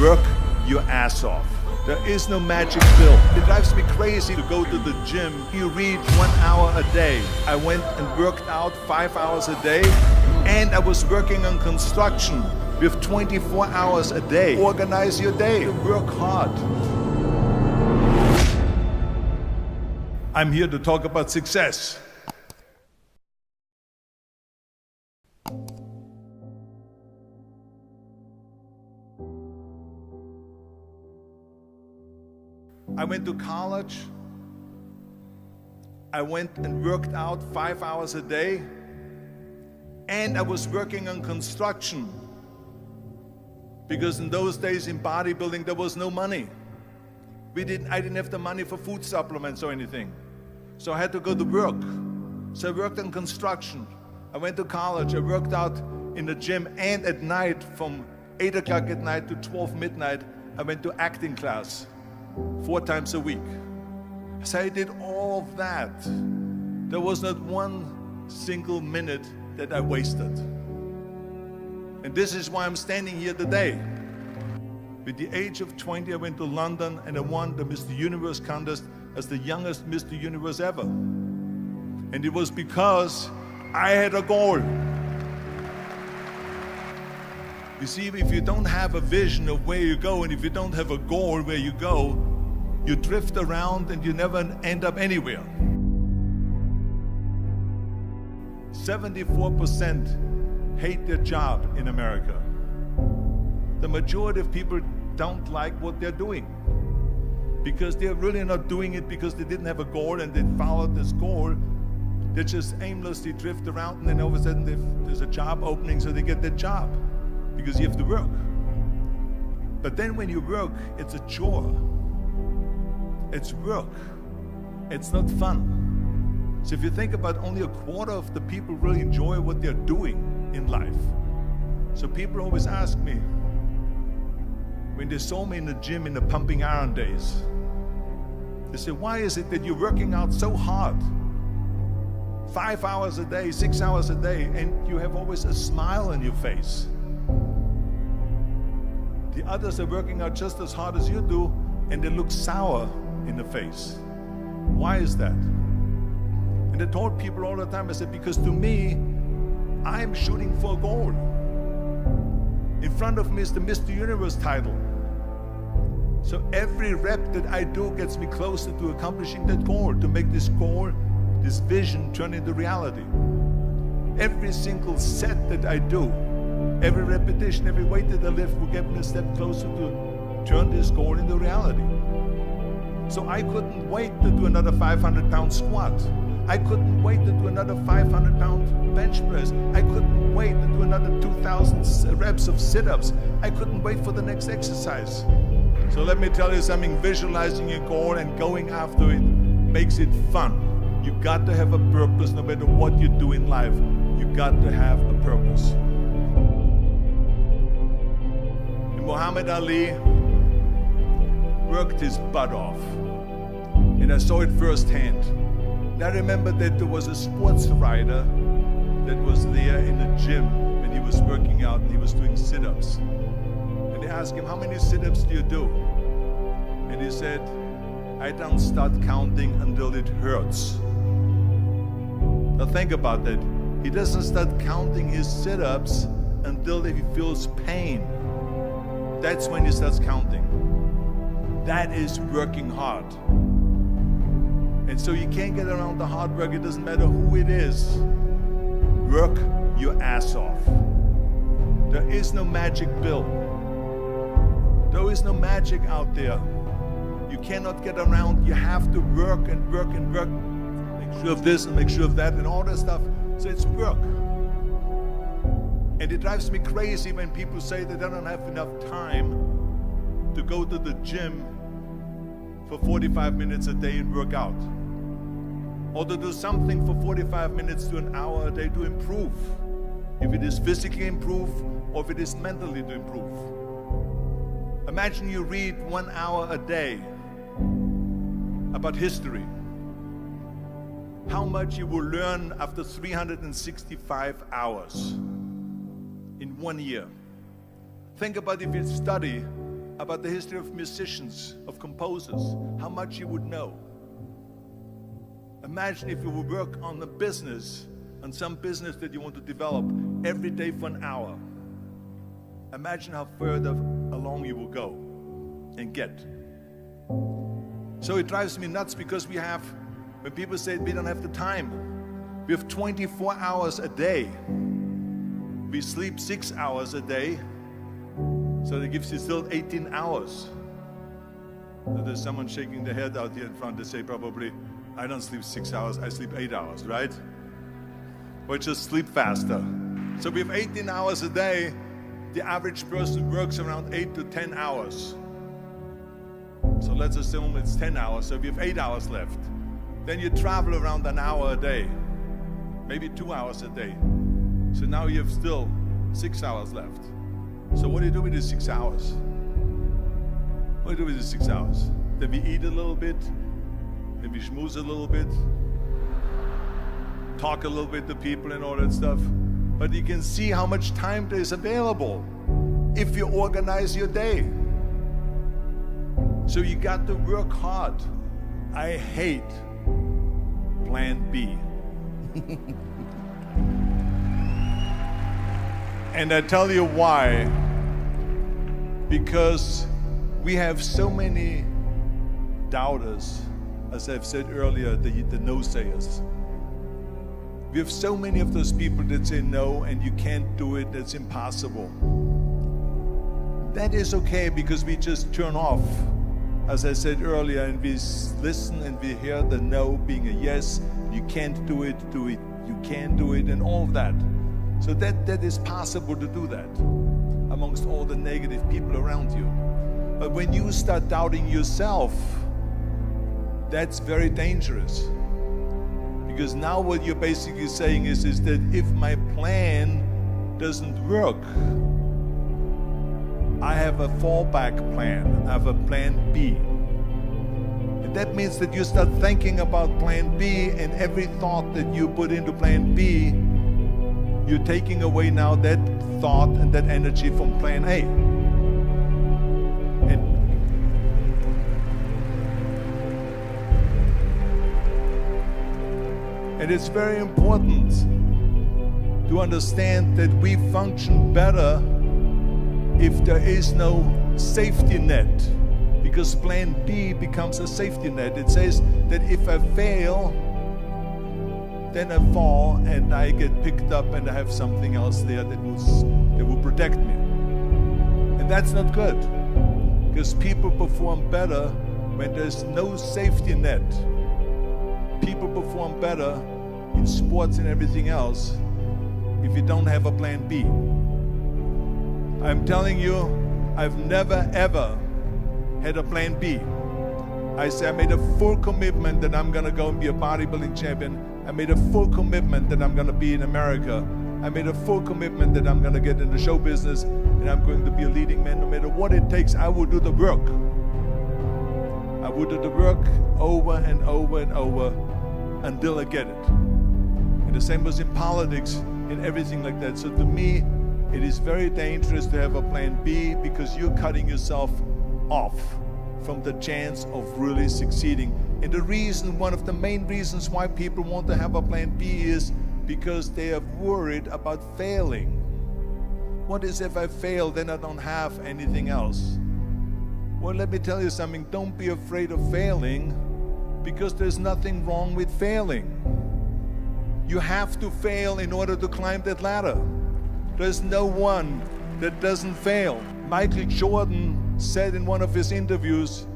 Work your ass off. There is no magic pill. It drives me crazy to go to the gym. You read 1 hour a day. I went and worked out 5 hours a day, and I was working on construction with 24 hours a day. Organize your day. Work hard. I'm here to talk about success. I went to college. I went and worked out 5 hours a day, and I was working on construction, because in those days in bodybuilding there was no money. I didn't have the money for food supplements or anything, so I had to go to work. So I worked on construction. I went to college. I worked out in the gym, and at night from 8 o'clock at night to 12 midnight I went to acting class 4 times a week. So I did all of that. There was not one single minute that I wasted. And this is why I'm standing here today. At the age of 20, I went to London and I won the Mr. Universe contest as the youngest Mr. Universe ever. And it was because I had a goal. You see, if you don't have a vision of where you go, and if you don't have a goal where you go, you drift around and you never end up anywhere. 74% hate their job in America. The majority of people don't like what they're doing, because they're really not doing it because they didn't have a goal and they followed this goal. They just aimlessly drift around, and then all of a sudden there's a job opening, so they get that job because you have to work. But then when you work, it's a chore. It's work. It's not fun. So if you think about, only a quarter of the people really enjoy what they're doing in life. So people always ask me, when they saw me in the gym in the pumping iron days, they say, why is it that you're working out so hard? 5 hours a day, 6 hours a day, and you have always a smile on your face. The others are working out just as hard as you do, and they look sour in the face. Why is that? And I told people all the time, I said, because to me, I'm shooting for a goal. In front of me is the Mr. Universe title. So every rep that I do gets me closer to accomplishing that goal, to make this goal, this vision, turn into reality. Every single set that I do, every repetition, every weight that I lift will get me a step closer to turn this goal into reality. So I couldn't wait to do another 500-pound squat. I couldn't wait to do another 500-pound bench press. I couldn't wait to do another 2,000 reps of sit-ups. I couldn't wait for the next exercise. So let me tell you something, visualizing your goal and going after it makes it fun. You got to have a purpose no matter what you do in life. You got to have a purpose. And Muhammad Ali worked his butt off, and I saw it firsthand. And I remember that there was a sports writer that was there in the gym when he was working out and he was doing sit-ups. And they asked him, how many sit-ups do you do? And he said, I don't start counting until it hurts. Now think about that. He doesn't start counting his sit-ups until he feels pain. That's when he starts counting. That is working hard. And so you can't get around the hard work. It doesn't matter who it is. Work your ass off. There is no magic pill. There is no magic out there. You cannot get around. You have to work and work and work. Make sure of this and make sure of that and all that stuff. So it's work. And it drives me crazy when people say that they don't have enough time to go to the gym for 45 minutes a day and work out, or to do something for 45 minutes to an hour a day to improve, if it is physically improve or if it is mentally to improve. Imagine you read 1 hour a day about history. How much you will learn after 365 hours in 1 year. Think about if you study about the history of musicians, of composers, how much you would know. Imagine if you would work on a business, on some business that you want to develop every day for an hour. Imagine how further along you will go and get. So it drives me nuts because when people say we don't have the time, we have 24 hours a day. We sleep 6 hours a day, so that gives you still 18 hours. So there's someone shaking their head out here in front. They say probably, I don't sleep 6 hours, I sleep 8 hours, right? Or just sleep faster. So we have 18 hours a day. The average person works around 8 to 10 hours. So let's assume it's 10 hours, so we have 8 hours left. Then you travel around an hour a day, maybe 2 hours a day. So now you have still 6 hours left. So what do you do with these 6 hours? What do you do with these 6 hours? Then we eat a little bit, then we schmooze a little bit, talk a little bit to people and all that stuff. But you can see how much time there is available if you organize your day. So you got to work hard. I hate plan B. And I tell you why. Because we have so many doubters, as I've said earlier, the no-sayers. We have so many of those people that say no and you can't do it, that's impossible. That is okay because we just turn off, as I said earlier, and we listen and we hear the no being a yes. You can't do it, you can do it, and all of that. So that is possible to do that amongst all the negative people around you. But when you start doubting yourself, that's very dangerous. Because now what you're basically saying is that if my plan doesn't work, I have a fallback plan, I have a plan B. And that means that you start thinking about plan B, and every thought that you put into plan B, you're taking away now that thought and that energy from plan A. And it's very important to understand that we function better if there is no safety net, because plan B becomes a safety net. It says that if I fail, then I fall and I get picked up and I have something else there that will protect me. And that's not good, because people perform better when there's no safety net. People perform better in sports and everything else if you don't have a plan B. I'm telling you, I've never ever had a plan B. I say I made a full commitment that I'm gonna go and be a bodybuilding champion. I made a full commitment that I'm gonna be in America. I made a full commitment that I'm gonna get in the show business and I'm going to be a leading man. No matter what it takes, I will do the work. I will do the work over and over and over until I get it. And the same was in politics and everything like that. So to me, it is very dangerous to have a plan B, because you're cutting yourself off from the chance of really succeeding. And the reason, one of the main reasons why people want to have a plan B is because they are worried about failing. What is if I fail, then I don't have anything else? Well, let me tell you something, don't be afraid of failing, because there's nothing wrong with failing. You have to fail in order to climb that ladder. There's no one that doesn't fail. Michael Jordan said in one of his interviews,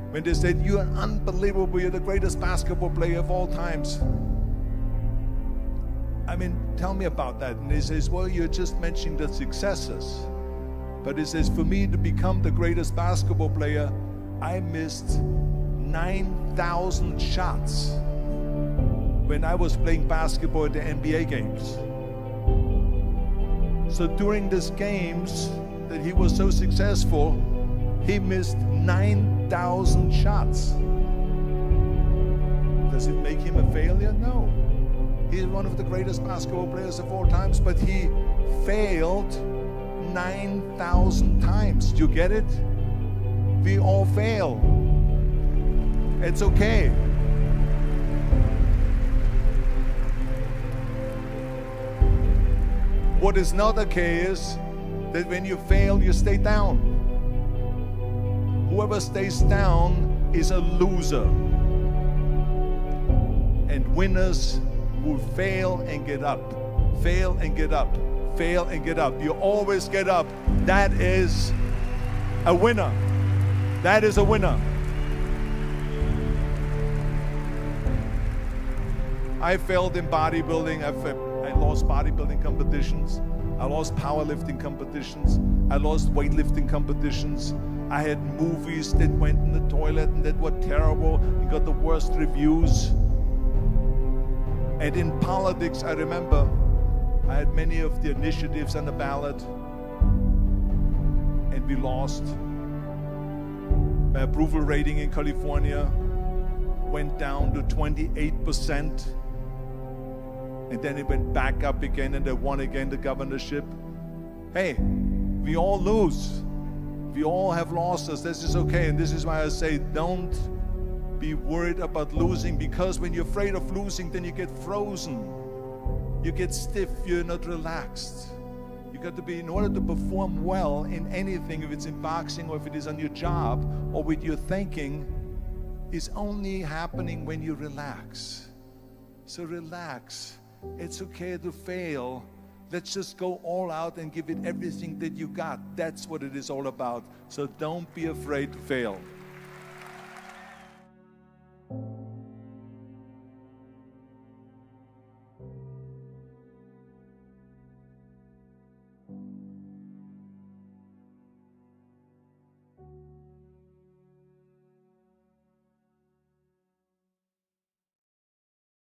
when they said, "You're unbelievable, you're the greatest basketball player of all times." I mean, tell me about that. And he says, well, you're just mentioning the successes. But he says, for me to become the greatest basketball player, I missed 9,000 shots when I was playing basketball at the NBA games. So during these games that he was so successful, he missed 9,000 shots. Does it make him a failure? No. He's one of the greatest basketball players of all times, but he failed 9,000 times. Do you get it? We all fail. It's okay. What is not okay is that when you fail, you stay down. Whoever stays down is a loser. And winners will fail and get up, fail and get up, fail and get up. You always get up. That is a winner. That is a winner. I failed in bodybuilding. I lost bodybuilding competitions. I lost powerlifting competitions. I lost weightlifting competitions. I had movies that went in the toilet and that were terrible and got the worst reviews. And in politics, I remember I had many of the initiatives on the ballot, and we lost. My approval rating in California went down to 28%, and then it went back up again, and I won again the governorship. Hey, we all lose. We all have losses. This is okay, and this is why I say don't be worried about losing, because when you're afraid of losing, then you get frozen. You get stiff, you're not relaxed. You got to be, in order to perform well in anything, if it's in boxing or if it is on your job or with your thinking, is only happening when you relax. So relax. It's okay to fail. Let's just go all out and give it everything that you got. That's what it is all about. So don't be afraid to fail.